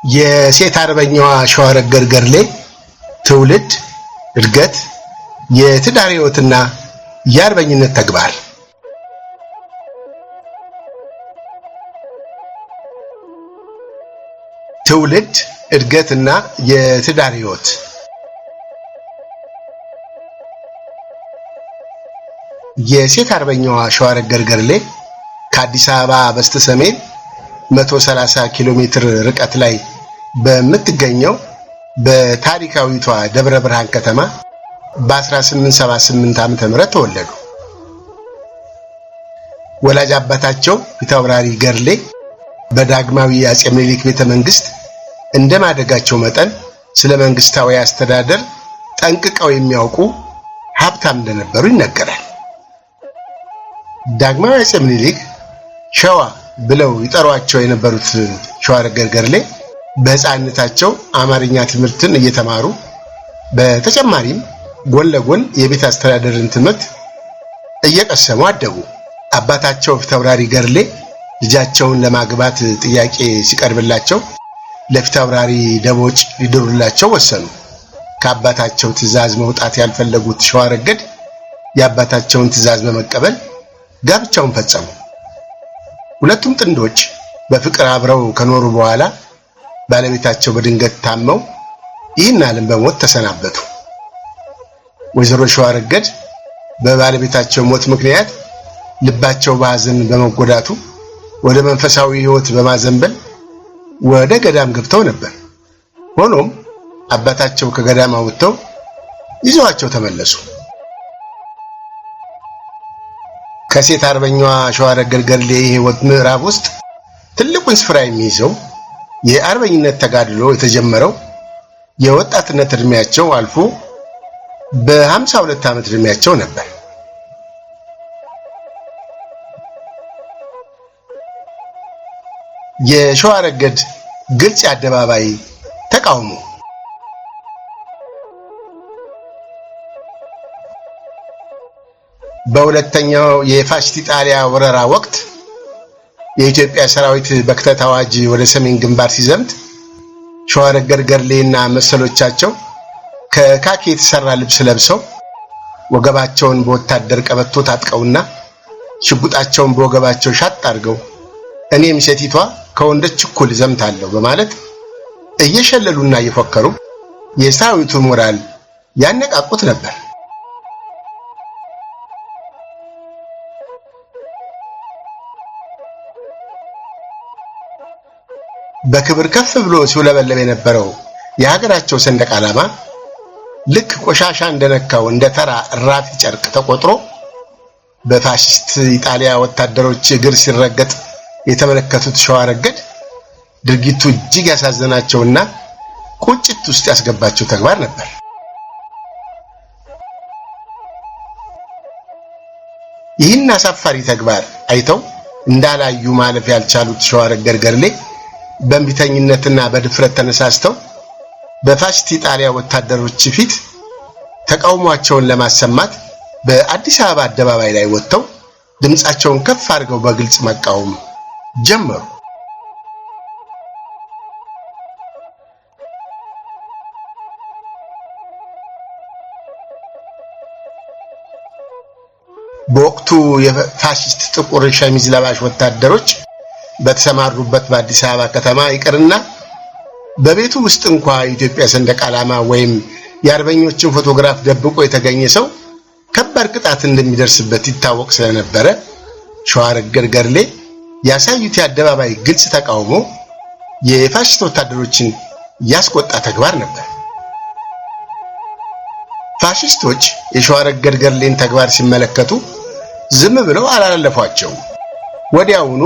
የሴት አርበኛዋ ሸዋረገድ ገርሌ ትውልድ፣ እድገት፣ የትዳር ሕይወትና የአርበኝነት ተግባር። ትውልድ፣ እድገትና የትዳር ሕይወት። የሴት አርበኛዋ ሸዋረገድ ገርሌ ከአዲስ አበባ በስተሰሜን 130 ኪሎ ሜትር ርቀት ላይ በምትገኘው በታሪካዊቷ ደብረ ብርሃን ከተማ በ1878 ዓ.ም ተወለዱ። ወላጅ አባታቸው ፊታውራሪ ገርሌ በዳግማዊ አጼ ምኒልክ ቤተ መንግስት እንደማደጋቸው መጠን ስለ መንግስታዊ አስተዳደር ጠንቅቀው የሚያውቁ ሀብታም እንደነበሩ ይነገራል። ዳግማዊ አጼ ምኒልክ ሸዋ ብለው ይጠሯቸው የነበሩት ሸዋረገድ ገርሌ በሕፃንነታቸው አማርኛ ትምህርትን እየተማሩ በተጨማሪም ጎን ለጎን የቤት አስተዳደርን ትምህርት እየቀሰሙ አደጉ። አባታቸው ፊታውራሪ ገርሌ ልጃቸውን ለማግባት ጥያቄ ሲቀርብላቸው ለፊታውራሪ ደቦጭ ሊድሩላቸው ወሰኑ። ከአባታቸው ትዕዛዝ መውጣት ያልፈለጉት ሸዋረገድ የአባታቸውን ትዕዛዝ በመቀበል ጋብቻውን ፈጸሙ። ሁለቱም ጥንዶች በፍቅር አብረው ከኖሩ በኋላ ባለቤታቸው በድንገት ታመው ይህን ዓለም በሞት ተሰናበቱ። ወይዘሮ ሸዋረገድ በባለቤታቸው ሞት ምክንያት ልባቸው በሐዘን በመጎዳቱ ወደ መንፈሳዊ ሕይወት በማዘንበል ወደ ገዳም ገብተው ነበር። ሆኖም አባታቸው ከገዳም ወጥተው ይዘዋቸው ተመለሱ። ከሴት አርበኛዋ ሸዋረገድ ገርሌ የሕይወት ምዕራፍ ውስጥ ትልቁን ስፍራ የሚይዘው የአርበኝነት ተጋድሎ የተጀመረው የወጣትነት እድሜያቸው አልፎ በ52 ዓመት እድሜያቸው ነበር። የሸዋረገድ ግልጽ የአደባባይ ተቃውሞ። በሁለተኛው የፋሽስት ኢጣሊያ ወረራ ወቅት የኢትዮጵያ ሰራዊት በክተት አዋጅ ወደ ሰሜን ግንባር ሲዘምት ሸዋረገድ ገርሌና መሰሎቻቸው ከካኪ የተሰራ ልብስ ለብሰው ወገባቸውን በወታደር ቀበቶ ታጥቀውና ሽጉጣቸውን በወገባቸው ሻጥ አድርገው እኔም ሴቲቷ ከወንዶች እኩል ዘምታለሁ በማለት እየሸለሉና እየፎከሩ የሰራዊቱ ሞራል ያነቃቁት ነበር። በክብር ከፍ ብሎ ሲውለበለብ የነበረው የሀገራቸው ሰንደቅ ዓላማ ልክ ቆሻሻ እንደነካው እንደ ተራ እራፊ ጨርቅ ተቆጥሮ በፋሽስት ኢጣሊያ ወታደሮች እግር ሲረገጥ የተመለከቱት ሸዋረገድ ድርጊቱ እጅግ ያሳዘናቸውና ቁጭት ውስጥ ያስገባቸው ተግባር ነበር። ይህን አሳፋሪ ተግባር አይተው እንዳላዩ ማለፍ ያልቻሉት ሸዋረገድ ገርሌ በእንቢተኝነትና በድፍረት ተነሳስተው በፋሽስት ኢጣሊያ ወታደሮች ፊት ተቃውሟቸውን ለማሰማት በአዲስ አበባ አደባባይ ላይ ወጥተው ድምጻቸውን ከፍ አድርገው በግልጽ መቃወም ጀመሩ። በወቅቱ የፋሽስት ጥቁር ሸሚዝ ለባሽ ወታደሮች በተሰማሩበት በአዲስ አበባ ከተማ ይቅርና በቤቱ ውስጥ እንኳን የኢትዮጵያ ሰንደቅ ዓላማ ወይም የአርበኞችን ፎቶግራፍ ደብቆ የተገኘ ሰው ከባድ ቅጣት እንደሚደርስበት ይታወቅ ስለነበረ ሸዋረገድ ገርሌ ያሳዩት የአደባባይ ግልጽ ተቃውሞ የፋሽስት ወታደሮችን ያስቆጣ ተግባር ነበር። ፋሽስቶች የሸዋረገድ ገርሌን ተግባር ሲመለከቱ ዝም ብለው አላለፏቸውም። ወዲያውኑ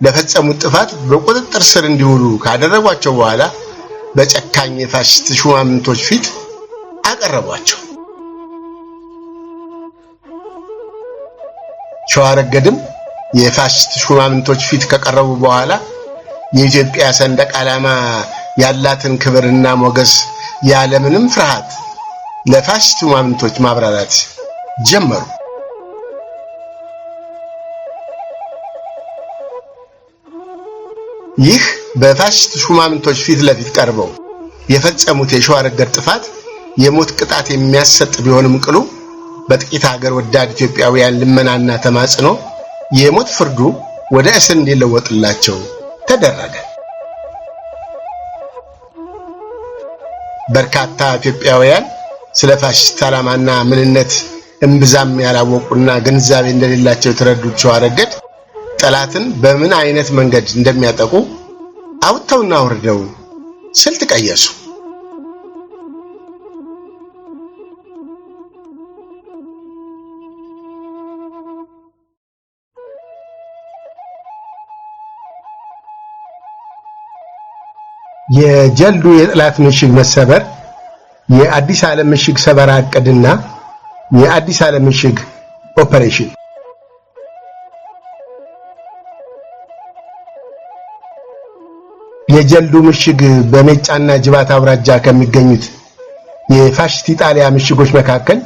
ለፈጸሙት ጥፋት በቁጥጥር ስር እንዲውሉ ካደረጓቸው በኋላ በጨካኝ የፋሽስት ሹማምንቶች ፊት አቀረቧቸው። ሸዋረገድም የፋሽስት ሹማምንቶች ፊት ከቀረቡ በኋላ የኢትዮጵያ ሰንደቅ ዓላማ ያላትን ክብርና ሞገስ ያለምንም ፍርሃት ለፋሽስት ሹማምንቶች ማብራራት ጀመሩ። ይህ በፋሽስት ሹማምንቶች ፊት ለፊት ቀርበው የፈጸሙት የሸዋረገድ ጥፋት የሞት ቅጣት የሚያሰጥ ቢሆንም ቅሉ በጥቂት ሀገር ወዳድ ኢትዮጵያውያን ልመናና ተማጽኖ የሞት ፍርዱ ወደ እስር እንዲለወጥላቸው ተደረገ። በርካታ ኢትዮጵያውያን ስለ ፋሽስት ዓላማና ምንነት እምብዛም ያላወቁና ግንዛቤ እንደሌላቸው የተረዱት ሸዋረገድ ጠላትን በምን አይነት መንገድ እንደሚያጠቁ አውጥተውና ወርደው ስልት ቀየሱ። የጀልዱ የጠላት ምሽግ መሰበር፣ የአዲስ ዓለም ምሽግ ሰበራ ዕቅድና የአዲስ ዓለም ምሽግ ኦፐሬሽን። የጀልዱ ምሽግ በሜጫና ጅባት አውራጃ ከሚገኙት የፋሽስት ኢጣሊያ ምሽጎች መካከል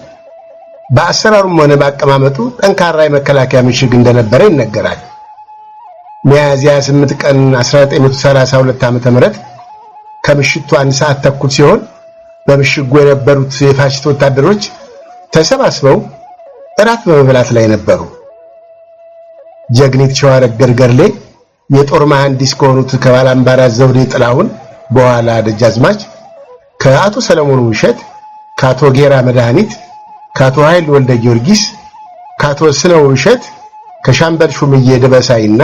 በአሰራሩም ሆነ በአቀማመጡ ጠንካራ የመከላከያ ምሽግ እንደነበረ ይነገራል። ሚያዝያ 8 ቀን 1932 ዓ.ም ከምሽቱ 1 ሰዓት ተኩል ሲሆን በምሽጉ የነበሩት የፋሽስት ወታደሮች ተሰባስበው እራት በመብላት ላይ ነበሩ። ጀግኒት ሸዋረገድ ገርሌ የጦር መሐንዲስ ከሆኑት ከባላምባራስ ዘውዴ ጥላሁን በኋላ ደጃዝማች፣ ከአቶ ሰለሞን ውሸት፣ ከአቶ ጌራ መድኃኒት፣ ከአቶ ኃይል ወልደ ጊዮርጊስ፣ ከአቶ ስነው ውሸት፣ ከሻምበል ሹምዬ ደበሳይና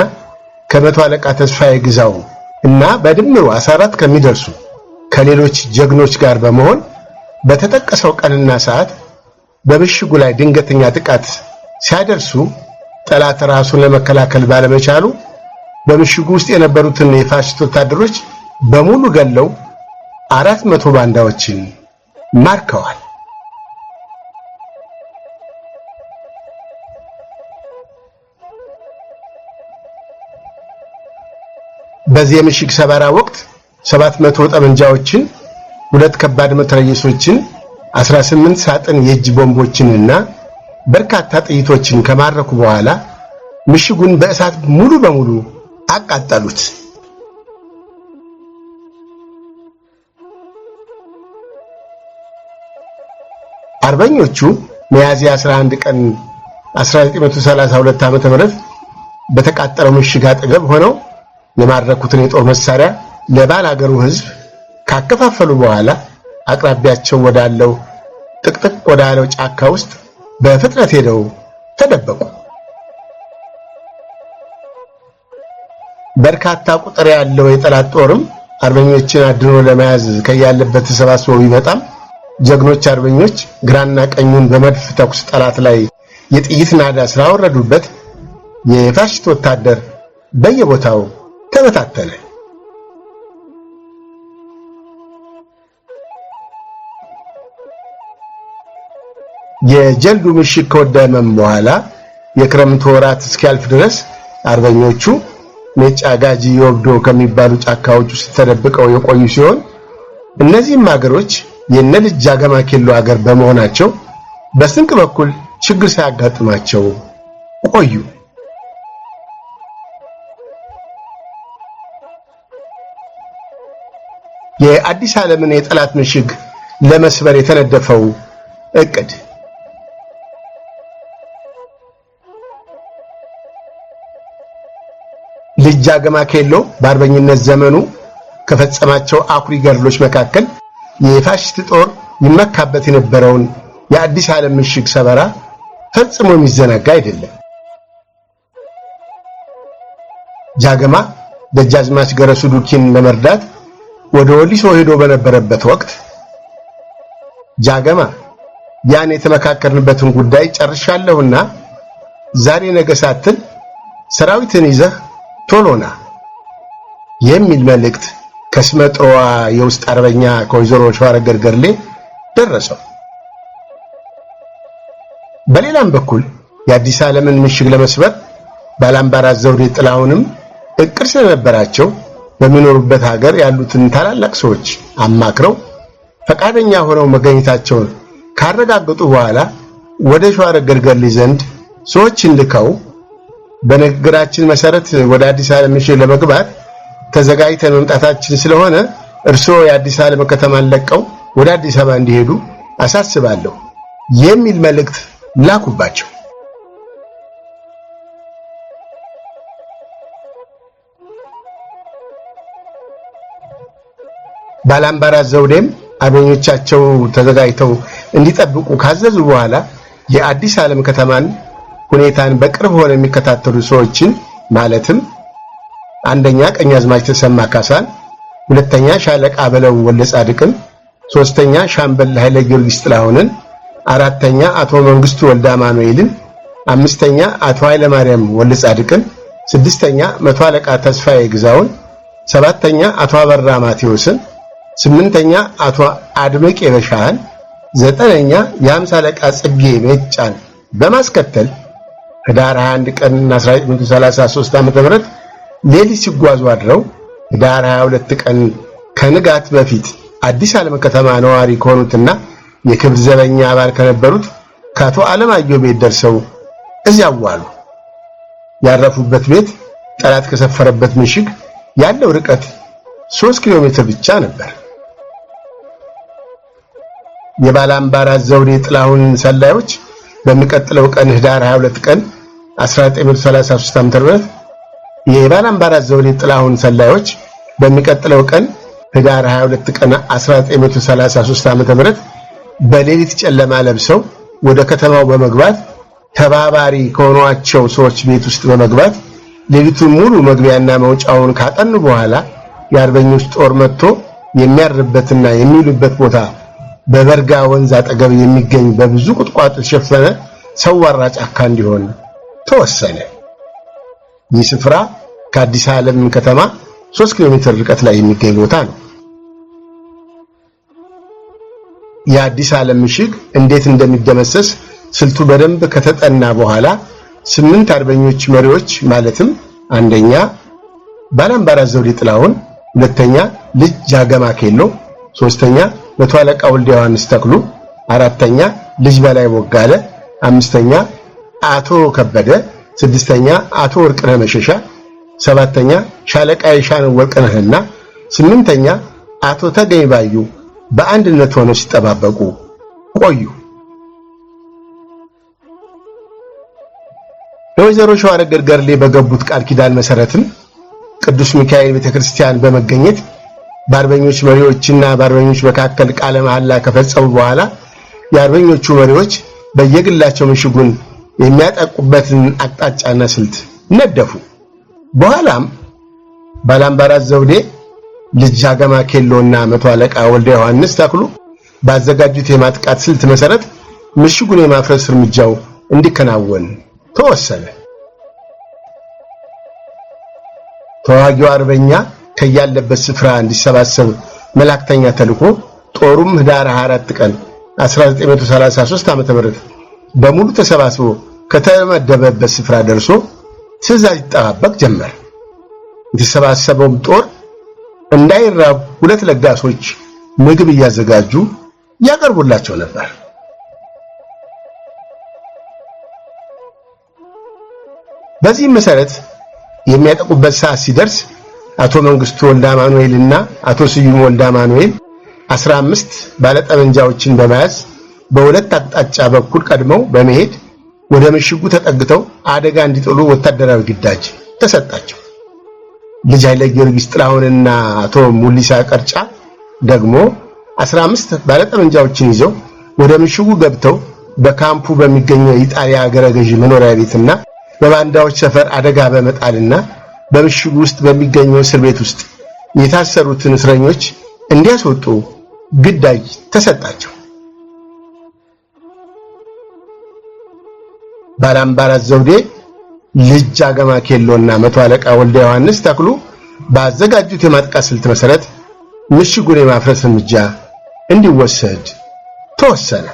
ከመቶ አለቃ ተስፋዬ ግዛው እና በድምሩ 14 ከሚደርሱ ከሌሎች ጀግኖች ጋር በመሆን በተጠቀሰው ቀንና ሰዓት በምሽጉ ላይ ድንገተኛ ጥቃት ሲያደርሱ ጠላት ራሱን ለመከላከል ባለመቻሉ በምሽጉ ውስጥ የነበሩትን የፋሽስት ወታደሮች በሙሉ ገለው 400 ባንዳዎችን ማርከዋል። በዚህ የምሽግ ሰባራ ወቅት 700 ጠመንጃዎችን፣ 2 ከባድ መትረየሶችን፣ 18 ሳጥን የእጅ ቦምቦችንና በርካታ ጥይቶችን ከማረኩ በኋላ ምሽጉን በእሳት ሙሉ በሙሉ አቃጠሉት። አርበኞቹ ሚያዝያ 11 ቀን 1932 ዓ.ም በተቃጠለው ምሽግ አጠገብ ሆነው የማረኩትን የጦር መሳሪያ ለባል አገሩ ሕዝብ ካከፋፈሉ በኋላ አቅራቢያቸው ወዳለው ጥቅጥቅ ወዳለው ጫካ ውስጥ በፍጥነት ሄደው ተደበቁ። በርካታ ቁጥር ያለው የጠላት ጦርም አርበኞችን አድኖ ለመያዝ ከያለበት ተሰባስቦ ቢመጣም ጀግኖች አርበኞች ግራና ቀኙን በመድፍ ተኩስ ጠላት ላይ የጥይት ናዳ ስላወረዱበት የፋሽስት ወታደር በየቦታው ተበታተነ። የጀልዱ ምሽግ ከወደመም በኋላ የክረምት ወራት እስኪያልፍ ድረስ አርበኞቹ ሜጫ ጋጂ ወብዶ ከሚባሉ ጫካዎች ውስጥ ተደብቀው የቆዩ ሲሆን እነዚህም ሀገሮች የነልጅ ጃገማ ኬሎ ሀገር በመሆናቸው በስንቅ በኩል ችግር ሳያጋጥማቸው ቆዩ። የአዲስ ዓለምን የጠላት ምሽግ ለመስበር የተነደፈው እቅድ ልጅ ጃገማ ኬሎ በአርበኝነት ዘመኑ ከፈጸማቸው አኩሪ ገድሎች መካከል የፋሽስት ጦር ይመካበት የነበረውን የአዲስ ዓለም ምሽግ ሰበራ ፈጽሞ የሚዘነጋ አይደለም። ጃገማ ደጃዝማች ገረሱ ዱኪን ለመርዳት ወደ ወሊሶ ሄዶ በነበረበት ወቅት ጃገማ ያን የተመካከርንበትን ጉዳይ ጨርሻለሁና ዛሬ ነገ ሳትል ሰራዊትን ይዘህ ቶሎና የሚል መልእክት ከስመጥሮዋ የውስጥ አርበኛ ከወይዘሮ ሸዋረገድ ገርሌ ደረሰው። በሌላም በኩል የአዲስ ዓለምን ምሽግ ለመስበር ባላምባራስ ዘውዴ ጥላሁንም እቅድ ስለነበራቸው በሚኖሩበት ሀገር ያሉትን ታላላቅ ሰዎች አማክረው ፈቃደኛ ሆነው መገኘታቸውን ካረጋገጡ በኋላ ወደ ሸዋረገድ ገርሌ ዘንድ ሰዎችን ልከው በንግግራችን መሰረት ወደ አዲስ ዓለም ምሽግ ለመግባት ተዘጋጅተን መምጣታችን ስለሆነ እርስዎ የአዲስ ዓለም ከተማን ለቀው ወደ አዲስ አበባ እንዲሄዱ አሳስባለሁ የሚል መልእክት ላኩባቸው። ባላምባራስ ዘውዴም አርበኞቻቸው ተዘጋጅተው እንዲጠብቁ ካዘዙ በኋላ የአዲስ ዓለም ከተማን ሁኔታን በቅርብ ሆነው የሚከታተሉ ሰዎችን ማለትም አንደኛ ቀኛዝማች ተሰማ ካሳን፣ ሁለተኛ ሻለቃ በለው ወልደጻድቅን፣ ሶስተኛ ሻምበል ኃይለ ጊዮርጊስ ጥላሁንን፣ አራተኛ አቶ መንግስቱ ወልደ አማኑኤልን፣ አምስተኛ አቶ ኃይለ ማርያም ወልደጻድቅን፣ ስድስተኛ መቶ አለቃ ተስፋዬ ግዛውን፣ ሰባተኛ አቶ አበራ ማቴዎስን፣ ስምንተኛ አቶ አድመቄ በሻህን፣ ዘጠነኛ የሃምሳ አለቃ ጽጌ ሜጫን በማስከተል ህዳር 21 ቀን 1933 ዓ.ም ሌሊት ሲጓዙ አድረው ህዳር 22 ቀን ከንጋት በፊት አዲስ ዓለም ከተማ ነዋሪ ከሆኑትና የክብር ዘበኛ አባል ከነበሩት ከአቶ አለማየሁ ቤት ደርሰው እዚያው ዋሉ። ያረፉበት ቤት ጠላት ከሰፈረበት ምሽግ ያለው ርቀት 3 ኪሎ ሜትር ብቻ ነበር። የባላምባራስ ዘውዴ ጥላሁን ሰላዮች በሚቀጥለው ቀን ህዳር 22 ቀን 1933 ዓ.ም የባላምባራስ ዘውዴ ጥላሁን ሰላዮች በሚቀጥለው ቀን ህዳር 22 ቀን 1933 ዓ.ም በሌሊት ጨለማ ለብሰው ወደ ከተማው በመግባት ተባባሪ ከሆኗቸው ሰዎች ቤት ውስጥ በመግባት ሌሊቱን ሙሉ መግቢያና መውጫውን ካጠኑ በኋላ የአርበኞች ጦር መጥቶ የሚያርበትና የሚውልበት ቦታ በበርጋ ወንዝ አጠገብ የሚገኝ በብዙ ቁጥቋጦ የተሸፈነ ሰዋራ ጫካ እንዲሆን ተወሰነ። ይህ ስፍራ ከአዲስ ዓለም ከተማ 3 ኪሎ ሜትር ርቀት ላይ የሚገኝ ቦታ ነው። የአዲስ ዓለም ምሽግ እንዴት እንደሚደመሰስ ስልቱ በደንብ ከተጠና በኋላ 8 አርበኞች መሪዎች ማለትም አንደኛ ባላምባራስ ዘውዴ ጥላሁን፣ ሁለተኛ ልጅ ጃገማ ኬሎ፣ ሶስተኛ መቶ አለቃ ወልደ ዮሐንስ ተክሉ፣ አራተኛ ልጅ በላይ ወጋለ፣ አምስተኛ አቶ ከበደ፣ ስድስተኛ አቶ ወርቅነህ መሸሻ፣ ሰባተኛ ሻለቃ የሻን ወርቅነህና ስምንተኛ አቶ ተገኝ ባዩ በአንድነት ሆነው ሲጠባበቁ ቆዩ። በወይዘሮ ሸዋረገድ ገርሌ በገቡት ቃል ኪዳን መሰረትም ቅዱስ ሚካኤል ቤተክርስቲያን በመገኘት በአርበኞች መሪዎችና በአርበኞች መካከል ቃለ መሐላ ከፈጸሙ በኋላ የአርበኞቹ መሪዎች በየግላቸው ምሽጉን የሚያጠቁበትን አቅጣጫና ስልት ነደፉ። በኋላም ባላምባራስ ዘውዴ ልጅ ጃገማ ኬሎና መቶ አለቃ ወልደ ዮሐንስ ተክሉ ባዘጋጁት የማጥቃት ስልት መሰረት ምሽጉን የማፍረስ እርምጃው እንዲከናወን ተወሰነ። ተዋጊው አርበኛ ከያለበት ስፍራ እንዲሰባሰብ መላእክተኛ ተልኮ ጦሩም ህዳር 24 ቀን 1933 ዓ.ም በሙሉ ተሰባስቦ ከተመደበበት ስፍራ ደርሶ ትዕዛዝ ይጠባበቅ ጀመር። የተሰባሰበው ጦር እንዳይራብ ሁለት ለጋሶች ምግብ እያዘጋጁ ያቀርቡላቸው ነበር። በዚህ መሰረት የሚያጠቁበት ሰዓት ሲደርስ አቶ መንግስቱ ወልደ አማኑኤልና አቶ ስዩም ወልደ አማኑኤል 15 ባለጠመንጃዎችን በመያዝ በሁለት አቅጣጫ በኩል ቀድመው በመሄድ ወደ ምሽጉ ተጠግተው አደጋ እንዲጥሉ ወታደራዊ ግዳጅ ተሰጣቸው። ልጅ ኃይለ ጊዮርጊስ ጥላሁንና አቶ ሙሊሳ ቀርጫ ደግሞ 15 ባለጠመንጃዎችን ይዘው ወደ ምሽጉ ገብተው በካምፑ በሚገኘው የኢጣሊያ አገረ ገዢ መኖሪያ ቤትና በባንዳዎች ሰፈር አደጋ በመጣልና በምሽጉ ውስጥ በሚገኘው እስር ቤት ውስጥ የታሰሩትን እስረኞች እንዲያስወጡ ግዳጅ ተሰጣቸው። ባላምባራስ ዘውዴ ልጅ ጃገማ ኬሎና መቶ አለቃ ወልደ ዮሐንስ ተክሉ ባዘጋጁት የማጥቃት ስልት መሰረት ምሽጉን የማፍረስ እርምጃ እንዲወሰድ ተወሰነ።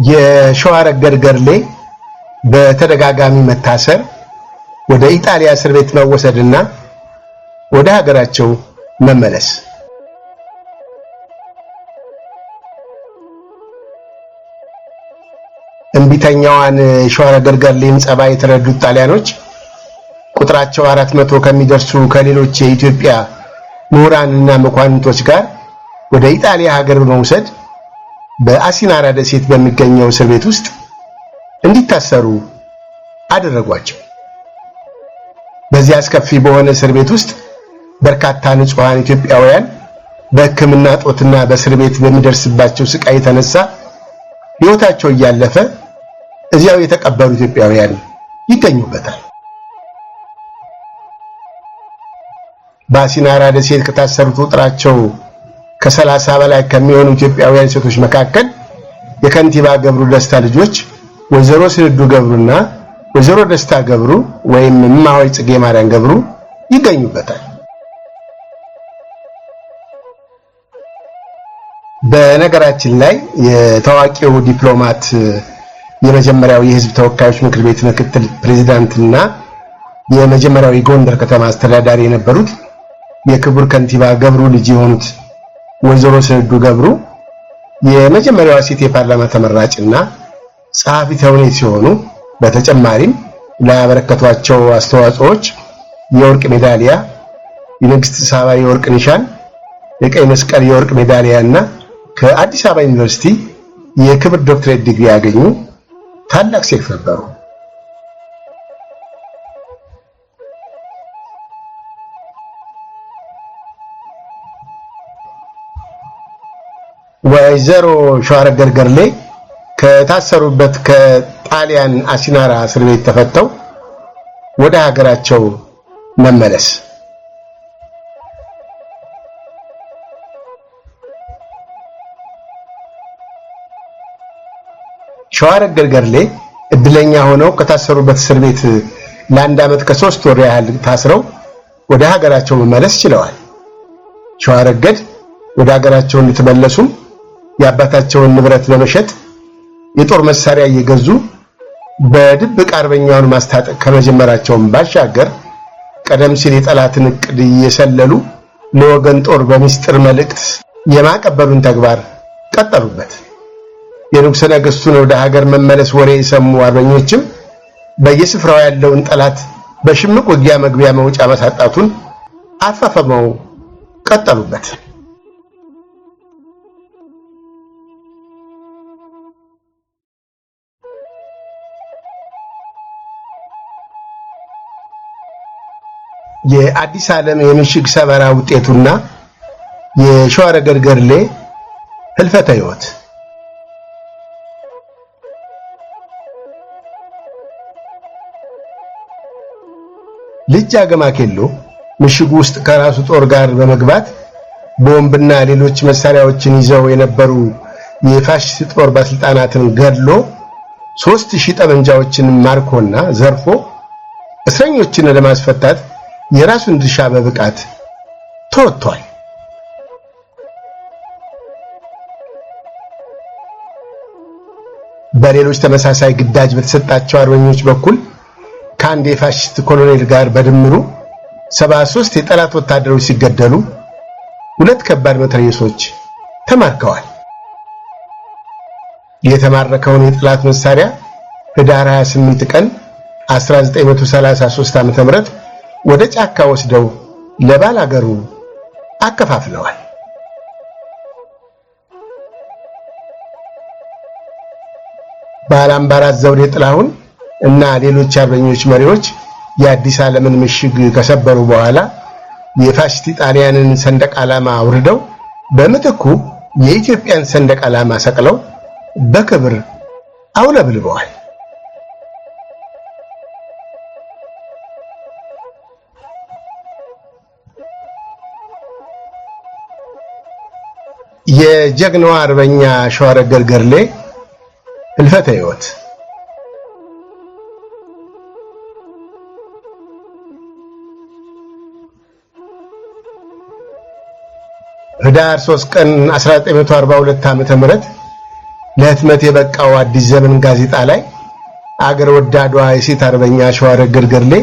የሸዋረገድ ገርሌ በተደጋጋሚ መታሰር ወደ ኢጣሊያ እስር ቤት መወሰድና ወደ ሀገራቸው መመለስ። እንቢተኛዋን ሸዋረገድ ገርሌን ጸባይ የተረዱት ጣሊያኖች ቁጥራቸው 400 ከሚደርሱ ከሌሎች የኢትዮጵያ ምሁራንና መኳንንቶች ጋር ወደ ኢጣሊያ ሀገር በመውሰድ በአሲናራ ደሴት በሚገኘው እስር ቤት ውስጥ እንዲታሰሩ አደረጓቸው። በዚያ አስከፊ በሆነ እስር ቤት ውስጥ በርካታ ንጹሃን ኢትዮጵያውያን በሕክምና ጦትና በእስር ቤት በሚደርስባቸው ስቃይ የተነሳ ሕይወታቸው እያለፈ እዚያው የተቀበሩ ኢትዮጵያውያን ይገኙበታል። በአሲናራ ደሴት ከታሰሩት ቁጥራቸው ከ30 በላይ ከሚሆኑ ኢትዮጵያውያን ሴቶች መካከል የከንቲባ ገብሩ ደስታ ልጆች ወይዘሮ ስንዱ ገብሩና ወይዘሮ ደስታ ገብሩ ወይም እማሆይ ጽጌ ማርያም ገብሩ ይገኙበታል። በነገራችን ላይ የታዋቂው ዲፕሎማት የመጀመሪያው የህዝብ ተወካዮች ምክር ቤት ምክትል ፕሬዝዳንትና የመጀመሪያው የጎንደር ከተማ አስተዳዳሪ የነበሩት የክቡር ከንቲባ ገብሩ ልጅ የሆኑት ወይዘሮ ስንዱ ገብሩ የመጀመሪያዋ ሴት የፓርላማ ተመራጭና ጸሐፊ ተውኔት ሲሆኑ በተጨማሪም ላበረከቷቸው አስተዋጽኦዎች የወርቅ ሜዳሊያ፣ የንግስት ሳባ የወርቅ ኒሻን፣ የቀይ መስቀል የወርቅ ሜዳሊያና ከአዲስ አበባ ዩኒቨርሲቲ የክብር ዶክትሬት ዲግሪ ያገኙ ታላቅ ሴት ነበሩ። ወይዘሮ ሸዋረገድ ገርሌ ከታሰሩበት ከጣሊያን አሲናራ እስር ቤት ተፈተው ወደ ሀገራቸው መመለስ። ሸዋረገድ ገርሌ እድለኛ ሆነው ከታሰሩበት እስር ቤት ለአንድ ዓመት ከ3 ወር ያህል ታስረው ወደ ሀገራቸው መመለስ ችለዋል። ሸዋረገድ ወደ ሀገራቸው እንድትመለሱም የአባታቸውን ንብረት በመሸጥ የጦር መሳሪያ እየገዙ በድብቅ አርበኛውን ማስታጠቅ ከመጀመራቸውም ባሻገር ቀደም ሲል የጠላትን ዕቅድ እየሰለሉ ለወገን ጦር በሚስጥር መልእክት የማቀበሉን ተግባር ቀጠሉበት። የንጉሠ ነገሥቱን ወደ ሀገር መመለስ ወሬ የሰሙ አርበኞችም በየስፍራው ያለውን ጠላት በሽምቅ ውጊያ መግቢያ መውጫ ማሳጣቱን አፋፈመው ቀጠሉበት። የአዲስ ዓለም የምሽግ ሰበራ ውጤቱና የሸዋረገድ ገርሌ ህልፈተ ሕይወት። ልጅ አገማ ኬሎ ምሽጉ ውስጥ ከራሱ ጦር ጋር በመግባት ቦምብና ሌሎች መሳሪያዎችን ይዘው የነበሩ የፋሽስት ጦር ባለስልጣናትን ገድሎ 3000 ጠመንጃዎችን ማርኮና ዘርፎ እስረኞችን ለማስፈታት የራሱን ድርሻ በብቃት ተወጥቷል። በሌሎች ተመሳሳይ ግዳጅ በተሰጣቸው አርበኞች በኩል ከአንድ የፋሽስት ኮሎኔል ጋር በድምሩ 73 የጠላት ወታደሮች ሲገደሉ 2 ከባድ መትረየሶች ተማርከዋል። የተማረከውን የጠላት መሳሪያ ህዳር 28 ቀን 1933 ዓ.ም ወደ ጫካ ወስደው ለባላገሩ አከፋፍለዋል። ባላምባራት ዘውዴ ጥላሁን እና ሌሎች አርበኞች መሪዎች የአዲስ ዓለምን ምሽግ ከሰበሩ በኋላ የፋሽስት ጣሊያንን ሰንደቅ ዓላማ አውርደው በመተኩ የኢትዮጵያን ሰንደቅ ዓላማ ሰቅለው በክብር አውለብልበዋል። የጀግናው አርበኛ ሸዋረገድ ገርሌ ህልፈተ ሕይወት። ህዳር 3 ቀን 1942 ዓ.ም ለህትመት የበቃው አዲስ ዘመን ጋዜጣ ላይ አገር ወዳዷ የሴት አርበኛ ሸዋረገድ ገርሌ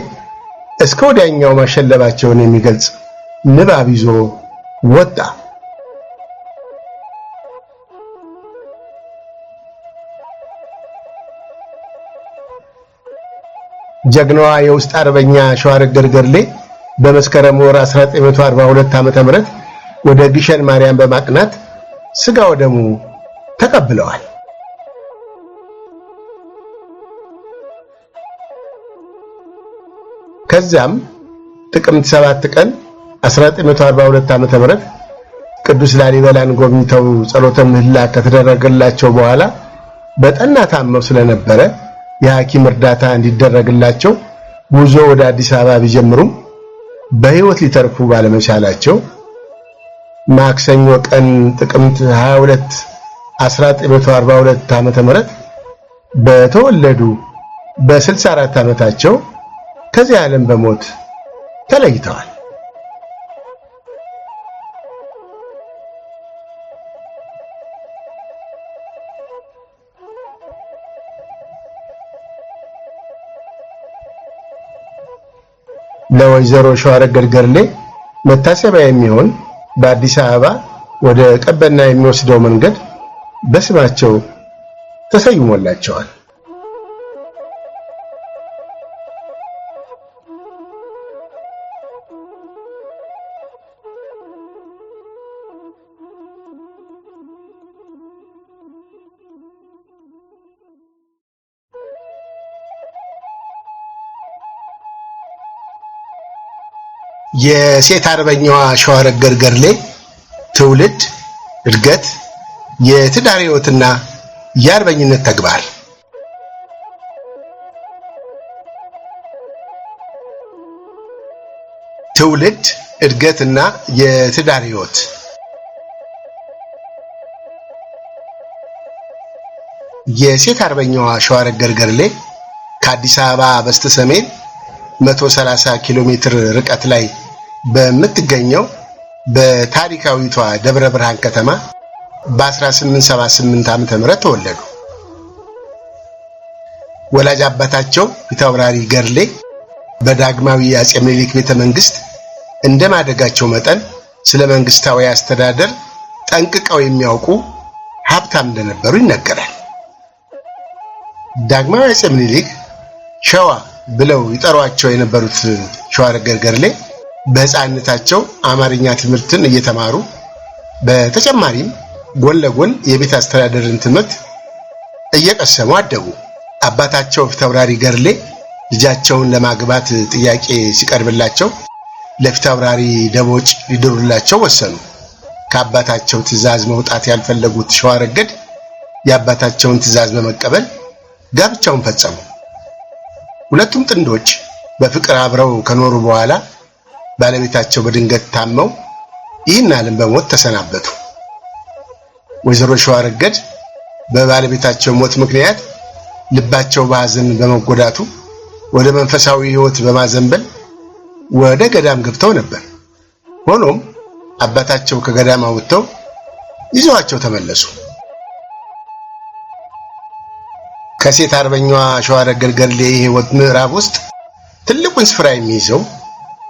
እስከ ወዲያኛው ማሸለባቸውን የሚገልጽ ንባብ ይዞ ወጣ። ጀግናዋ የውስጥ አርበኛ ሸዋረገድ ገድሌ በመስከረም ወር 1942 ዓ.ም ወደ ግሸን ማርያም በማቅናት ስጋ ወደሙ ተቀብለዋል። ከዛም ጥቅምት 7 ቀን 1942 ዓ.ም ቅዱስ ላሊበላን ጎብኝተው ጸሎተ ምህላ ከተደረገላቸው በኋላ በጠና ታመው ስለነበረ የሐኪም እርዳታ እንዲደረግላቸው ጉዞ ወደ አዲስ አበባ ቢጀምሩም በህይወት ሊተርፉ ባለመቻላቸው ማክሰኞ ቀን ጥቅምት 22 1942 ዓ.ም በተወለዱ በ64 ዓመታቸው ከዚህ ዓለም በሞት ተለይተዋል። ለወይዘሮ ሸዋረገድ ገድሌ መታሰቢያ የሚሆን በአዲስ አበባ ወደ ቀበና የሚወስደው መንገድ በስማቸው ተሰይሞላቸዋል። የሴት አርበኛዋ ሸዋረገድ ገድሌ ትውልድ፣ እድገት፣ የትዳር ሕይወትና የአርበኝነት ተግባር። ትውልድ፣ እድገትና የትዳር ሕይወት። የሴት አርበኛዋ ሸዋረገድ ገድሌ ከአዲስ አበባ በስተሰሜን 130 ኪሎ ሜትር ርቀት ላይ በምትገኘው በታሪካዊቷ ደብረ ብርሃን ከተማ በ1878 ዓ.ም ተወለዱ። ወላጅ አባታቸው ፊታውራሪ ገድሌ በዳግማዊ አጼ ምኒልክ ቤተ መንግስት እንደማደጋቸው መጠን ስለ መንግስታዊ አስተዳደር ጠንቅቀው የሚያውቁ ሀብታም እንደነበሩ ይነገራል። ዳግማዊ አጼ ምኒልክ ሸዋ ብለው ይጠሯቸው የነበሩት ሸዋረገድ ገድሌ በሕፃንነታቸው አማርኛ ትምህርትን እየተማሩ በተጨማሪም ጎን ለጎን የቤት አስተዳደርን ትምህርት እየቀሰሙ አደጉ። አባታቸው ፊታውራሪ ገድሌ ልጃቸውን ለማግባት ጥያቄ ሲቀርብላቸው ለፊታውራሪ ደቦጭ ሊድሩላቸው ወሰኑ። ከአባታቸው ትዕዛዝ መውጣት ያልፈለጉት ሸዋረገድ የአባታቸውን ትዕዛዝ በመቀበል ጋብቻውን ፈጸሙ። ሁለቱም ጥንዶች በፍቅር አብረው ከኖሩ በኋላ ባለቤታቸው በድንገት ታመው ይህን ዓለም በሞት ተሰናበቱ። ወይዘሮ ሸዋረገድ በባለቤታቸው ሞት ምክንያት ልባቸው በሐዘን በመጎዳቱ ወደ መንፈሳዊ ሕይወት በማዘንበል ወደ ገዳም ገብተው ነበር። ሆኖም አባታቸው ከገዳም ወጥተው ይዘዋቸው ተመለሱ። ከሴት አርበኛዋ ሸዋረገድ ገድሌ የሕይወት ምዕራፍ ውስጥ ትልቁን ስፍራ የሚይዘው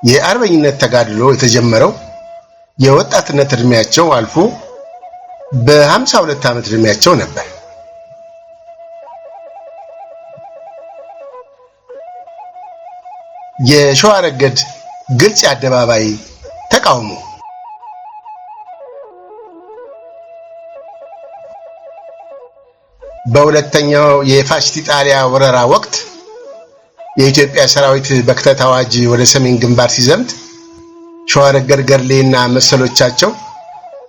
የአርበኝነት ተጋድሎ የተጀመረው የወጣትነት እድሜያቸው አልፎ በ52 ዓመት እድሜያቸው ነበር። የሸዋረገድ ግልጽ የአደባባይ ተቃውሞ። በሁለተኛው የፋሽስት ኢጣሊያ ወረራ ወቅት የኢትዮጵያ ሰራዊት በክተት አዋጅ ወደ ሰሜን ግንባር ሲዘምት ሸዋረገድ ገድሌና መሰሎቻቸው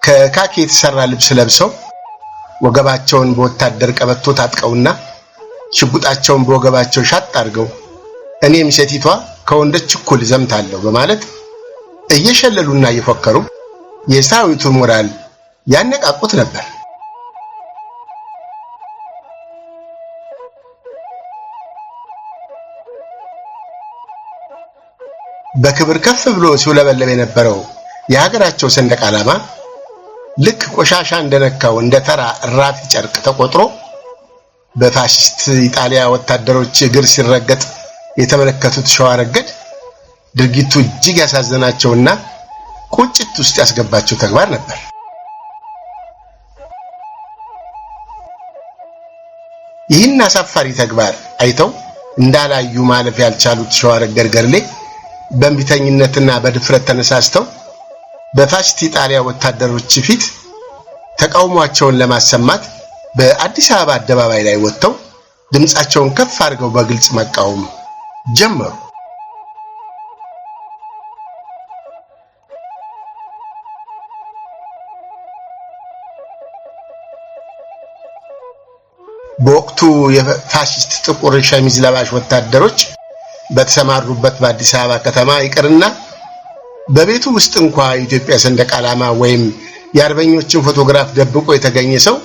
ከካኪ የተሰራ ልብስ ለብሰው ወገባቸውን በወታደር ቀበቶ ታጥቀውና ሽጉጣቸውን በወገባቸው ሻጥ አድርገው እኔም ሴቲቷ ከወንዶች እኩል ዘምታለሁ በማለት እየሸለሉና እየፎከሩ የሰራዊቱ ሞራል ያነቃቁት ነበር። በክብር ከፍ ብሎ ሲውለበለብ የነበረው የሀገራቸው ሰንደቅ ዓላማ ልክ ቆሻሻ እንደነካው እንደ ተራ ራፊ ጨርቅ ተቆጥሮ በፋሽስት ኢጣሊያ ወታደሮች እግር ሲረገጥ የተመለከቱት ሸዋረገድ ድርጊቱ እጅግ ያሳዘናቸውና ቁጭት ውስጥ ያስገባቸው ተግባር ነበር። ይህን አሳፋሪ ተግባር አይተው እንዳላዩ ማለፍ ያልቻሉት ሸዋረገድ ገርሌ በእንቢተኝነትና በድፍረት ተነሳስተው በፋሽስት ኢጣሊያ ወታደሮች ፊት ተቃውሟቸውን ለማሰማት በአዲስ አበባ አደባባይ ላይ ወጥተው ድምጻቸውን ከፍ አድርገው በግልጽ መቃወም ጀመሩ። በወቅቱ የፋሽስት ጥቁር ሸሚዝ ለባሽ ወታደሮች በተሰማሩበት በአዲስ አበባ ከተማ ይቅርና በቤቱ ውስጥ እንኳን የኢትዮጵያ ሰንደቅ ዓላማ ወይም የአርበኞችን ፎቶግራፍ ደብቆ የተገኘ ሰው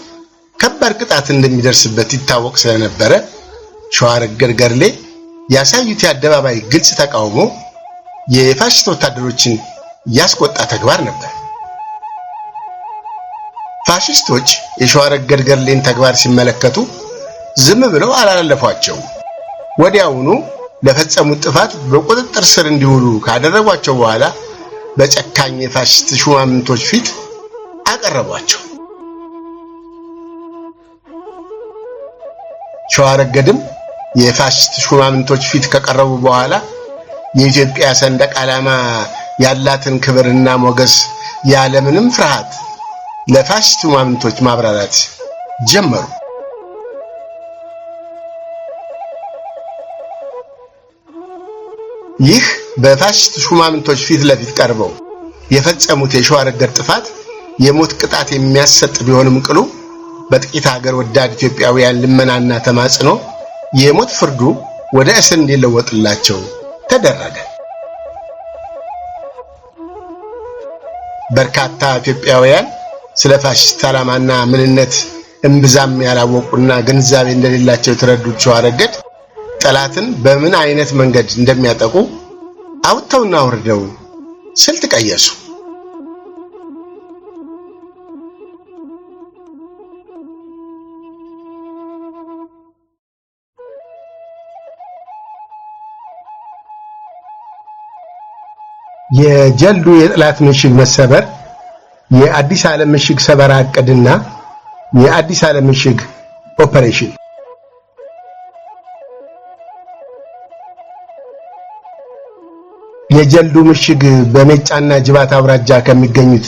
ከባድ ቅጣት እንደሚደርስበት ይታወቅ ስለነበረ ሸዋረገድ ገርሌ ያሳዩት የአደባባይ ግልጽ ተቃውሞ የፋሽስት ወታደሮችን ያስቆጣ ተግባር ነበር። ፋሽስቶች የሸዋረገድ ገርሌን ተግባር ሲመለከቱ ዝም ብለው አላለፏቸው። ወዲያውኑ ለፈጸሙት ጥፋት በቁጥጥር ስር እንዲውሉ ካደረጓቸው በኋላ በጨካኝ የፋሽስት ሹማምንቶች ፊት አቀረቧቸው። ሸዋረገድም የፋሽስት ሹማምንቶች ፊት ከቀረቡ በኋላ የኢትዮጵያ ሰንደቅ ዓላማ ያላትን ክብርና ሞገስ ያለምንም ፍርሃት ለፋሽስት ሹማምንቶች ማብራራት ጀመሩ። ይህ በፋሽስት ሹማምንቶች ፊት ለፊት ቀርበው የፈጸሙት የሸዋረገድ ጥፋት የሞት ቅጣት የሚያሰጥ ቢሆንም ቅሉ በጥቂት ሀገር ወዳድ ኢትዮጵያውያን ልመናና ተማጽኖ የሞት ፍርዱ ወደ እስር እንዲለወጥላቸው ተደረገ። በርካታ ኢትዮጵያውያን ስለ ፋሽስት ዓላማና ምንነት እምብዛም ያላወቁና ግንዛቤ እንደሌላቸው የተረዱት ሸዋረገድ ጠላትን በምን አይነት መንገድ እንደሚያጠቁ አውጥተውና ወርደው ስልት ቀየሱ። የጀልዱ የጠላት ምሽግ መሰበር፣ የአዲስ ዓለም ምሽግ ሰበራ ዕቅድና የአዲስ ዓለም ምሽግ ኦፐሬሽን። የጀልዱ ምሽግ በሜጫና ጅባት አውራጃ ከሚገኙት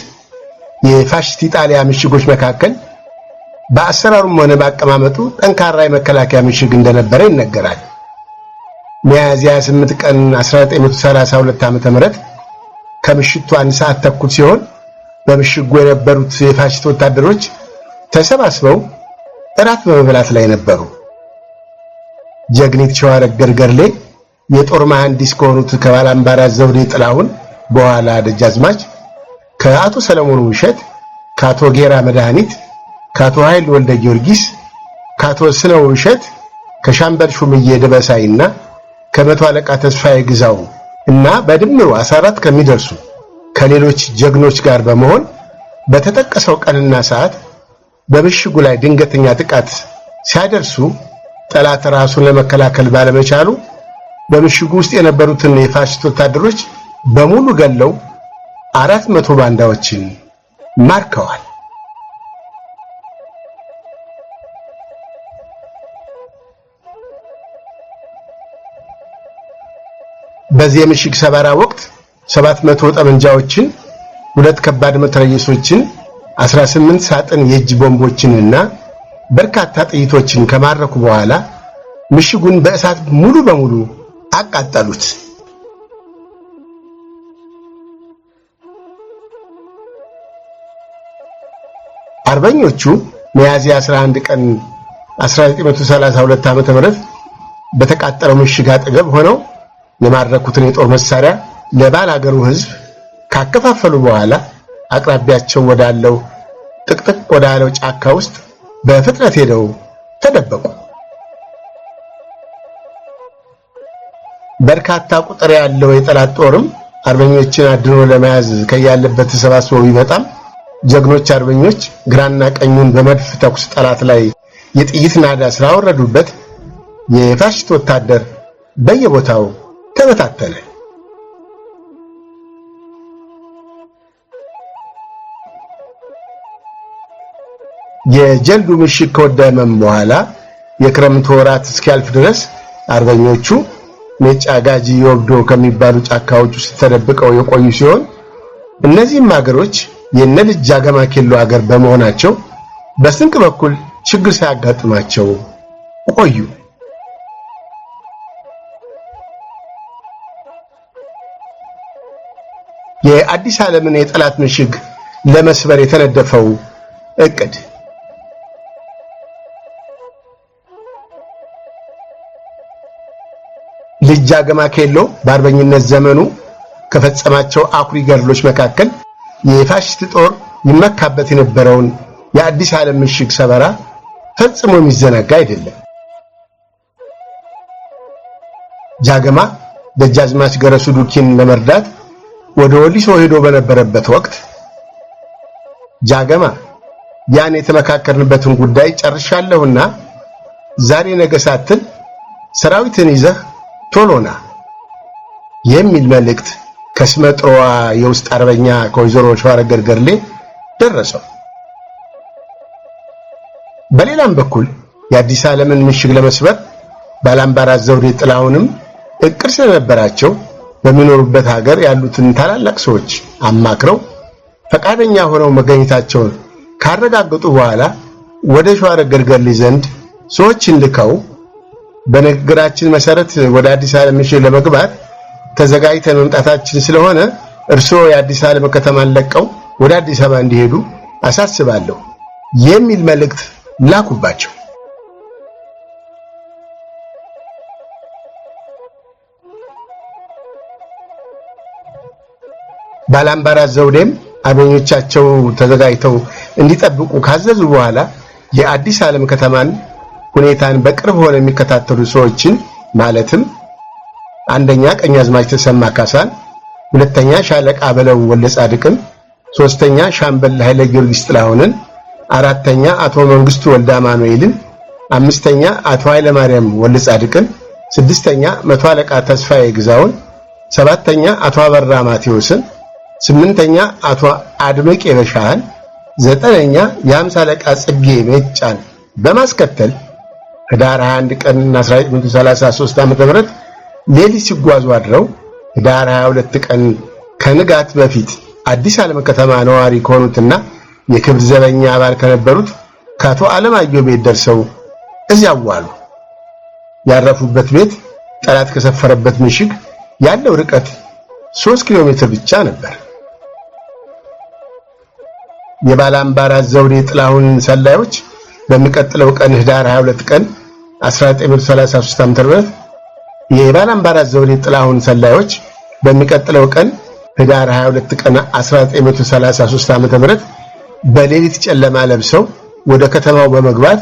የፋሽስት ኢጣሊያ ምሽጎች መካከል በአሰራሩም ሆነ በአቀማመጡ ጠንካራ የመከላከያ ምሽግ እንደነበረ ይነገራል። ሚያዝያ 8 ቀን 1932 ዓ.ም ከምሽቱ 1 ሰዓት ተኩል ሲሆን በምሽጉ የነበሩት የፋሽስት ወታደሮች ተሰባስበው እራት በመብላት ላይ ነበሩ። ጀግኒት ሸዋረገድ ገርሌ የጦር መሐንዲስ ከሆኑት ከባላምባራስ ዘውዴ ጥላሁን በኋላ ደጃዝማች፣ ከአቶ ሰለሞን ውሸት፣ ከአቶ ጌራ መድኃኒት፣ ከአቶ ኃይል ወልደ ጊዮርጊስ፣ ከአቶ ስነው ውሸት፣ ከሻምበል ሹምዬ ደበሳይና ከመቶ አለቃ ተስፋዬ ግዛው እና በድምሩ 14 ከሚደርሱ ከሌሎች ጀግኖች ጋር በመሆን በተጠቀሰው ቀንና ሰዓት በምሽጉ ላይ ድንገተኛ ጥቃት ሲያደርሱ ጠላት ራሱን ለመከላከል ባለመቻሉ በምሽጉ ውስጥ የነበሩትን የፋሽስት ወታደሮች በሙሉ ገለው 400 ባንዳዎችን ማርከዋል። በዚህ የምሽግ ሰበራ ወቅት 700 ጠመንጃዎችን፣ 2 ከባድ መትረየሶችን፣ 18 ሳጥን የእጅ ቦምቦችንና በርካታ ጥይቶችን ከማረኩ በኋላ ምሽጉን በእሳት ሙሉ በሙሉ አቃጠሉት። አርበኞቹ ሚያዝያ 11 ቀን 1932 ዓ.ም በተቃጠለው ምሽግ አጠገብ ሆነው የማረኩትን የጦር መሳሪያ ለባላገሩ ሕዝብ ካከፋፈሉ በኋላ አቅራቢያቸው ወዳለው ጥቅጥቅ ወዳለው ጫካ ውስጥ በፍጥነት ሄደው ተደበቁ። በርካታ ቁጥር ያለው የጠላት ጦርም አርበኞችን አድኖ ለመያዝ ከያለበት ተሰባስቦ ቢመጣም ጀግኖች አርበኞች ግራና ቀኙን በመድፍ ተኩስ ጠላት ላይ የጥይት ናዳ ስላወረዱበት የፋሽስት ወታደር በየቦታው ተበታተነ። የጀልዱ ምሽግ ከወደመም በኋላ የክረምት ወራት እስኪያልፍ ድረስ አርበኞቹ ሜጫ ጋጂ ወብዶ ከሚባሉ ጫካዎች ውስጥ ተደብቀው የቆዩ ሲሆን እነዚህም ሀገሮች የነልጅ ጃገማ ኬሎ ሀገር በመሆናቸው በስንቅ በኩል ችግር ሳያጋጥማቸው ቆዩ። የአዲስ ዓለምን የጠላት ምሽግ ለመስበር የተነደፈው እቅድ ልጅ ጃገማ ኬሎ በአርበኝነት ዘመኑ ከፈጸማቸው አኩሪ ገድሎች መካከል የፋሽስት ጦር ይመካበት የነበረውን የአዲስ ዓለም ምሽግ ሰበራ ፈጽሞ የሚዘነጋ አይደለም። ጃገማ ደጃዝማች ገረሱ ዱኪን ለመርዳት ወደ ወሊሶ ሄዶ በነበረበት ወቅት ጃገማ ያን የተመካከርንበትን ጉዳይ ጨርሻለሁና ዛሬ ነገ ሳትል ሰራዊትን ይዘህ ቶሎና የሚል መልእክት ከስመጥሮዋ የውስጥ አርበኛ ከወይዘሮ ሸዋረገድ ገርሌ ደረሰው። በሌላም በኩል የአዲስ ዓለምን ምሽግ ለመስበር ባላምባራስ ዘውዴ ጥላሁንም እቅድ ስለነበራቸው በሚኖሩበት ሀገር ያሉትን ታላላቅ ሰዎች አማክረው ፈቃደኛ ሆነው መገኘታቸውን ካረጋገጡ በኋላ ወደ ሸዋረገድ ገርሌ ዘንድ ሰዎችን ልከው በንግግራችን መሰረት ወደ አዲስ ዓለም ምሽግ ለመግባት ተዘጋጅተን መምጣታችን ስለሆነ እርስዎ የአዲስ ዓለም ከተማን ለቀው ወደ አዲስ አበባ እንዲሄዱ አሳስባለሁ የሚል መልእክት ላኩባቸው። ባላምባራስ ዘውዴም አርበኞቻቸው ተዘጋጅተው እንዲጠብቁ ካዘዙ በኋላ የአዲስ ዓለም ከተማን ሁኔታን በቅርብ ሆነው የሚከታተሉ ሰዎችን ማለትም አንደኛ ቀኛዝማች ተሰማ ካሳን፣ ሁለተኛ ሻለቃ በለው ወለጻድቅን፣ ሶስተኛ ሻምበል ኃይለ ጊዮርጊስ ጥላሁንን፣ አራተኛ አቶ መንግስቱ ወልደ አማኑኤልን፣ አምስተኛ አቶ ኃይለ ማርያም ወለጻድቅን፣ ስድስተኛ መቶ አለቃ ተስፋዬ ግዛውን፣ ሰባተኛ አቶ አበራ ማቴዎስን፣ ስምንተኛ አቶ አድመቄ በሻህን፣ ዘጠነኛ የሃምሳ አለቃ ጽጌ ሜጫን በማስከተል ህዳር 21 ቀን 1933 ዓ.ም ሌሊት ሲጓዙ አድረው ህዳር 22 ቀን ከንጋት በፊት አዲስ ዓለም ከተማ ነዋሪ ከሆኑትና የክብር ዘበኛ አባል ከነበሩት ከአቶ አለማየሁ ቤት ደርሰው እዚያው ዋሉ። ያረፉበት ቤት ጠላት ከሰፈረበት ምሽግ ያለው ርቀት 3 ኪሎ ሜትር ብቻ ነበር። የባላምባራስ ዘውዴ ጥላሁን ሰላዮች በሚቀጥለው ቀን ህዳር 22 ቀን 1933 ዓ.ም የባላምባራስ ዘውዴ ጥላሁን ሰላዮች በሚቀጥለው ቀን ህዳር 22 ቀን 1933 ዓ.ም በሌሊት ጨለማ ለብሰው ወደ ከተማው በመግባት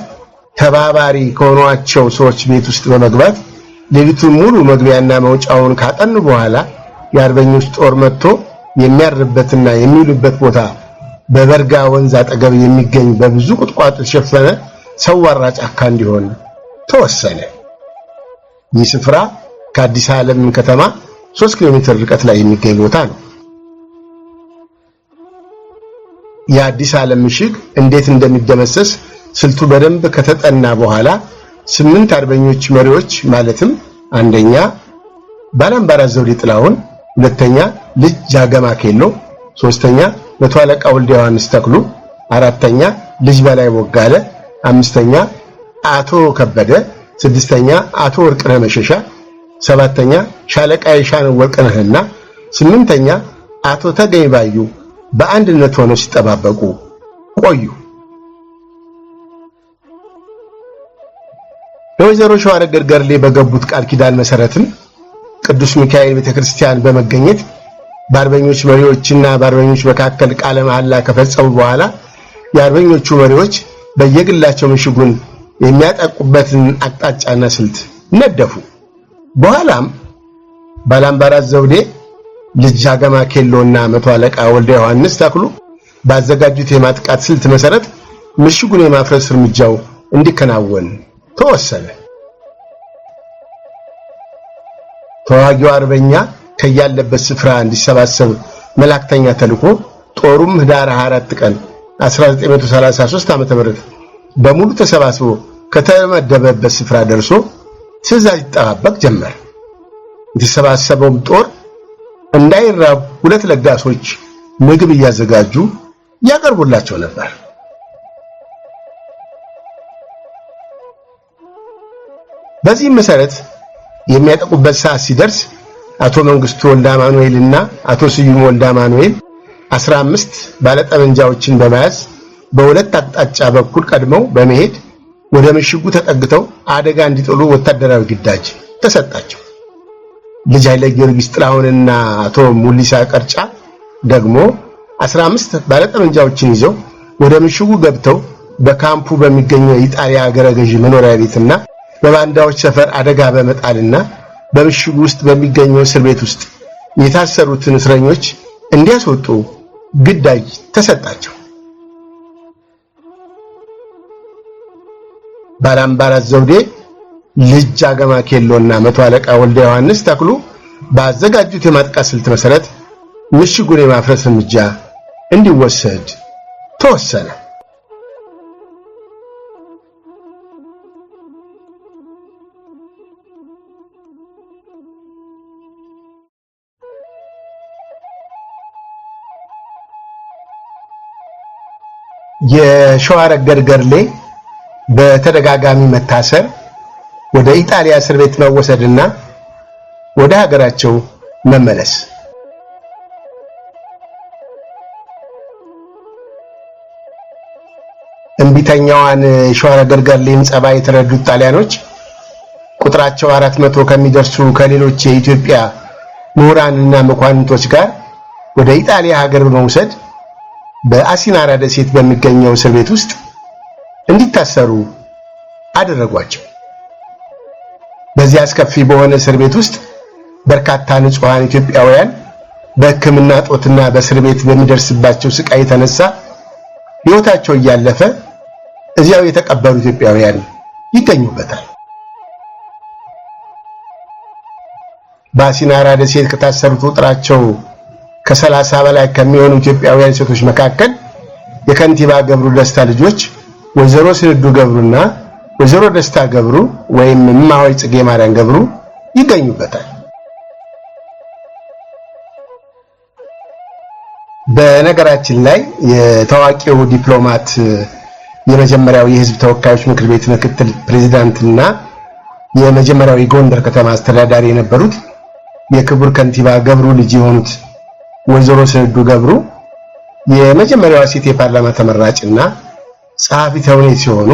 ተባባሪ ከሆኗቸው ሰዎች ቤት ውስጥ በመግባት ሌሊቱን ሙሉ መግቢያና መውጫውን ካጠኑ በኋላ የአርበኞች ጦር መጥቶ የሚያርበትና የሚውልበት ቦታ በበርጋ ወንዝ አጠገብ የሚገኝ በብዙ ቁጥቋጦ የተሸፈነ ሰዋራ ጫካ እንዲሆን ተወሰነ። ይህ ስፍራ ከአዲስ ዓለም ከተማ 3 ኪሎ ሜትር ርቀት ላይ የሚገኝ ቦታ ነው። የአዲስ ዓለም ምሽግ እንዴት እንደሚደመሰስ ስልቱ በደንብ ከተጠና በኋላ 8 አርበኞች መሪዎች ማለትም አንደኛ ባላምባራስ ዘውዴ ጥላሁን፣ ሁለተኛ ልጅ ጃገማ ኬሎ፣ ሶስተኛ መቶ አለቃ ወልደ ዮሐንስ ተክሉ፣ አራተኛ ልጅ በላይ ወጋለ፣ አምስተኛ አቶ ከበደ፣ ስድስተኛ አቶ ወርቅነህ መሸሻ፣ ሰባተኛ ሻለቃ የሻነው ወርቅነህና ስምንተኛ አቶ ተገኝ ባዩ በአንድነት ሆነው ሲጠባበቁ ቆዩ። በወይዘሮ ሸዋረገድ ገርሌ በገቡት ቃል ኪዳን መሰረትም ቅዱስ ሚካኤል ቤተክርስቲያን በመገኘት በአርበኞች መሪዎችና በአርበኞች መካከል ቃለ መሐላ ከፈጸሙ በኋላ የአርበኞቹ መሪዎች በየግላቸው ምሽጉን የሚያጠቁበትን አቅጣጫና ስልት ነደፉ። በኋላም ባላምባራስ ዘውዴ ልጅ ጃገማ ኬሎና መቶ አለቃ ወልደ ዮሐንስ ተክሉ ባዘጋጁት የማጥቃት ስልት መሰረት ምሽጉን የማፍረስ እርምጃው እንዲከናወን ተወሰነ። ተዋጊው አርበኛ ከያለበት ስፍራ እንዲሰባሰብ መላእክተኛ ተልኮ ጦሩም ህዳር 24 ቀን 1933 ዓ.ም በሙሉ ተሰባስቦ ከተመደበበት ስፍራ ደርሶ ትዕዛዝ ይጠባበቅ ጀመር። የተሰባሰበው ጦር እንዳይራብ ሁለት ለጋሶች ምግብ እያዘጋጁ ያቀርቡላቸው ነበር። በዚህ መሰረት የሚያጠቁበት ሰዓት ሲደርስ አቶ መንግስቱ ወልደማኑኤልና አቶ ስዩም ወልደማኑኤል 15 ባለጠመንጃዎችን በመያዝ በሁለት አቅጣጫ በኩል ቀድመው በመሄድ ወደ ምሽጉ ተጠግተው አደጋ እንዲጥሉ ወታደራዊ ግዳጅ ተሰጣቸው። ልጅ ኃይለ ጊዮርጊስ ጥላሁንና አቶ ሙሊሳ ቀርጫ ደግሞ 15 ባለጠመንጃዎችን ይዘው ወደ ምሽጉ ገብተው በካምፑ በሚገኘው የኢጣሊያ አገረ ገዢ መኖሪያ ቤትና በባንዳዎች ሰፈር አደጋ በመጣልና በምሽጉ ውስጥ በሚገኘው እስር ቤት ውስጥ የታሰሩትን እስረኞች እንዲያስወጡ ግዳጅ ተሰጣቸው። ባላምባራስ ዘውዴ፣ ልጅ አገማ ኬሎና መቶ አለቃ ወልደ ዮሐንስ ተክሉ ባዘጋጁት የማጥቃት ስልት መሰረት ምሽጉን የማፍረስ እርምጃ እንዲወሰድ ተወሰነ። የሸዋረገድ ገርሌ በተደጋጋሚ መታሰር ወደ ኢጣሊያ እስር ቤት መወሰድና ወደ ሀገራቸው መመለስ። እንቢተኛዋን ሸዋረገድ ገርሌን ጸባይ የተረዱት ጣሊያኖች ቁጥራቸው 400 ከሚደርሱ ከሌሎች የኢትዮጵያ ምሁራንና መኳንንቶች ጋር ወደ ኢጣሊያ ሀገር በመውሰድ በአሲናራ ደሴት በሚገኘው እስር ቤት ውስጥ እንዲታሰሩ አደረጓቸው። በዚህ አስከፊ በሆነ እስር ቤት ውስጥ በርካታ ንጹሃን ኢትዮጵያውያን በሕክምና ጦትና በእስር ቤት በሚደርስባቸው ስቃይ የተነሳ ሕይወታቸው እያለፈ እዚያው የተቀበሩ ኢትዮጵያውያን ይገኙበታል። በአሲናራ ደሴት ከታሰሩት ቁጥራቸው ከ30 በላይ ከሚሆኑ ኢትዮጵያውያን ሴቶች መካከል የከንቲባ ገብሩ ደስታ ልጆች ወይዘሮ ስንዱ ገብሩና ወይዘሮ ደስታ ገብሩ ወይም እማሆይ ጽጌ ማርያም ገብሩ ይገኙበታል። በነገራችን ላይ የታዋቂው ዲፕሎማት የመጀመሪያው የህዝብ ተወካዮች ምክር ቤት ምክትል ፕሬዝዳንትና የመጀመሪያው የጎንደር ከተማ አስተዳዳሪ የነበሩት የክቡር ከንቲባ ገብሩ ልጅ የሆኑት ወይዘሮ ስንዱ ገብሩ የመጀመሪያዋ ሴት የፓርላማ ተመራጭና ጸሐፊ ተውኔት ሲሆኑ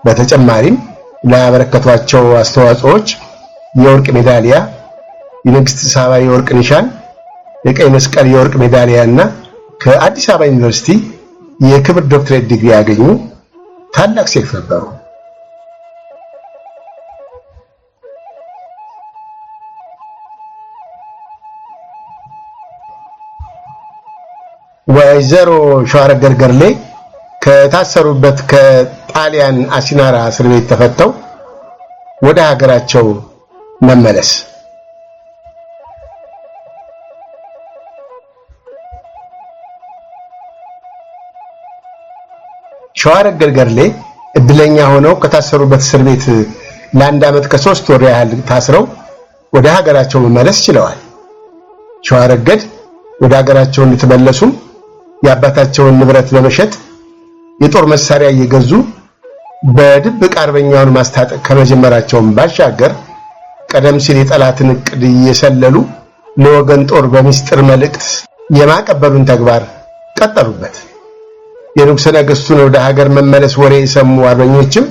በተጨማሪም ላበረከቷቸው አስተዋጽኦዎች የወርቅ ሜዳሊያ፣ የንግስት ሳባ የወርቅ ኒሻን፣ የቀይ መስቀል የወርቅ ሜዳሊያና ከአዲስ አበባ ዩኒቨርሲቲ የክብር ዶክትሬት ዲግሪ ያገኙ ታላቅ ሴት ነበሩ። ወይዘሮ ሸዋረገድ ገርሌ ከታሰሩበት ከጣሊያን አሲናራ እስር ቤት ተፈተው ወደ ሀገራቸው መመለስ። ሸዋረገድ ገርሌ እድለኛ ሆነው ከታሰሩበት እስር ቤት ለአንድ ዓመት ከ3 ወር ያህል ታስረው ወደ ሀገራቸው መመለስ ችለዋል። ሸዋረገድ ወደ ሀገራቸው እንድትመለሱ የአባታቸውን ንብረት በመሸጥ የጦር መሳሪያ እየገዙ በድብቅ አርበኛውን ማስታጠቅ ከመጀመራቸውም ባሻገር ቀደም ሲል የጠላትን ዕቅድ እየሰለሉ ለወገን ጦር በሚስጥር መልእክት የማቀበሉን ተግባር ቀጠሉበት። የንጉሠ ነገሥቱን ወደ ሀገር መመለስ ወሬ የሰሙ አርበኞችም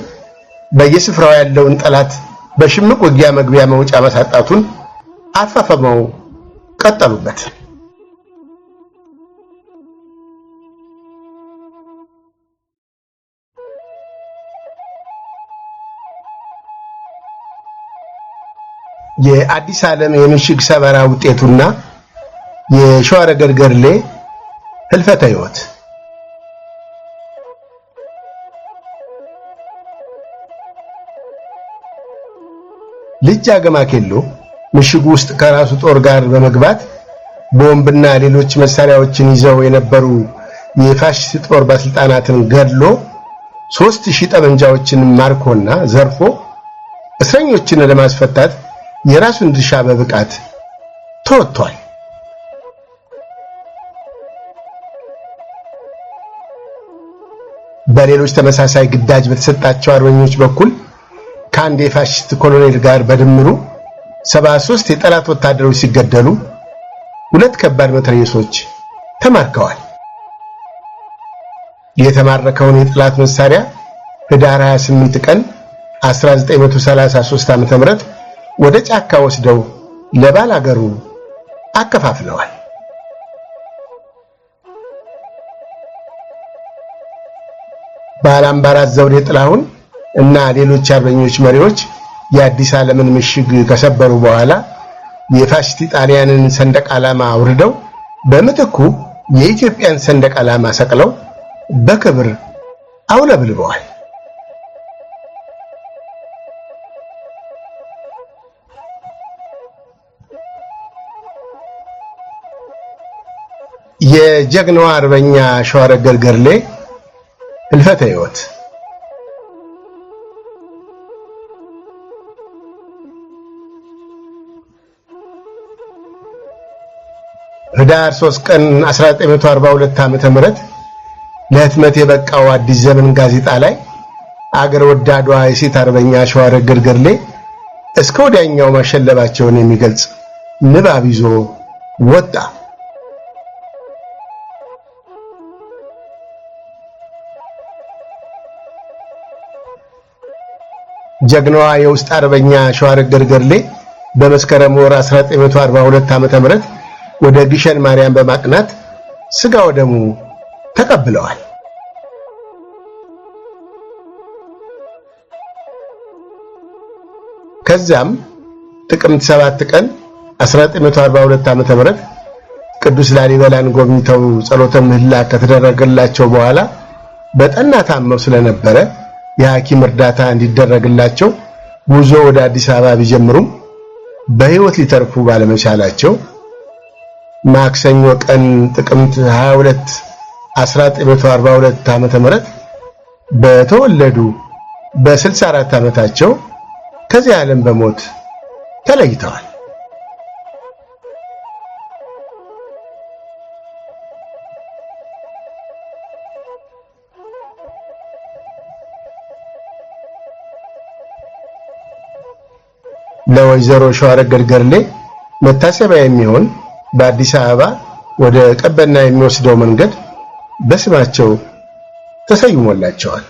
በየስፍራው ያለውን ጠላት በሽምቅ ውጊያ መግቢያ መውጫ ማሳጣቱን አፋፈመው ቀጠሉበት። የአዲስ ዓለም የምሽግ ሰበራ ውጤቱና የሸዋረገድ ገርሌ ህልፈተ ሕይወት። ልጅ አገማ ኬሎ ምሽጉ ውስጥ ከራሱ ጦር ጋር በመግባት ቦምብና ሌሎች መሳሪያዎችን ይዘው የነበሩ የፋሽስት ጦር ባለስልጣናትን ገድሎ 3000 ጠመንጃዎችን ማርኮና ዘርፎ እስረኞችን ለማስፈታት የራሱን ድርሻ በብቃት ተወጥቷል። በሌሎች ተመሳሳይ ግዳጅ በተሰጣቸው አርበኞች በኩል ከአንድ የፋሽስት ኮሎኔል ጋር በድምሩ 73 የጠላት ወታደሮች ሲገደሉ 2 ከባድ መትረየሶች ተማርከዋል። የተማረከውን የጠላት መሳሪያ ህዳር 28 ቀን 1933 ዓ.ም ወደ ጫካ ወስደው ለባላገሩ አከፋፍለዋል። ባላምባራስ ዘውዴ ጥላሁን እና ሌሎች አርበኞች መሪዎች የአዲስ ዓለምን ምሽግ ከሰበሩ በኋላ የፋሽስት ጣሊያንን ሰንደቅ ዓላማ አውርደው በምትኩ የኢትዮጵያን ሰንደቅ ዓላማ ሰቅለው በክብር አውለብልበዋል። የጀግናው አርበኛ ሸዋረገድ ገርሌ ህልፈተ ሕይወት ህዳር 3 ቀን 1942 ዓ.ም ለህትመት የበቃው አዲስ ዘመን ጋዜጣ ላይ አገር ወዳዷ የሴት አርበኛ ሸዋረገድ ገርሌ እስከ ወዲያኛው ማሸለባቸውን የሚገልጽ ንባብ ይዞ ወጣ። ጀግናዋ የውስጥ አርበኛ ሸዋረገድ ገርሌ በመስከረም ወር 1942 ዓ.ም ወደ ግሸን ማርያም በማቅናት ስጋ ወደሙ ተቀብለዋል። ከዛም ጥቅምት 7 ቀን 1942 ዓ.ም ቅዱስ ላሊበላን ጎብኝተው ጸሎተ ምህላ ከተደረገላቸው በኋላ በጠና ታመው ስለነበረ የሐኪም እርዳታ እንዲደረግላቸው ጉዞ ወደ አዲስ አበባ ቢጀምሩም በህይወት ሊተርፉ ባለመቻላቸው ማክሰኞ ቀን ጥቅምት 22 1942 ዓ.ም በተወለዱ በ64 ዓመታቸው ከዚህ ዓለም በሞት ተለይተዋል። ለወይዘሮ ሸዋረገድ ገርሌ መታሰቢያ የሚሆን በአዲስ አበባ ወደ ቀበና የሚወስደው መንገድ በስማቸው ተሰይሞላቸዋል።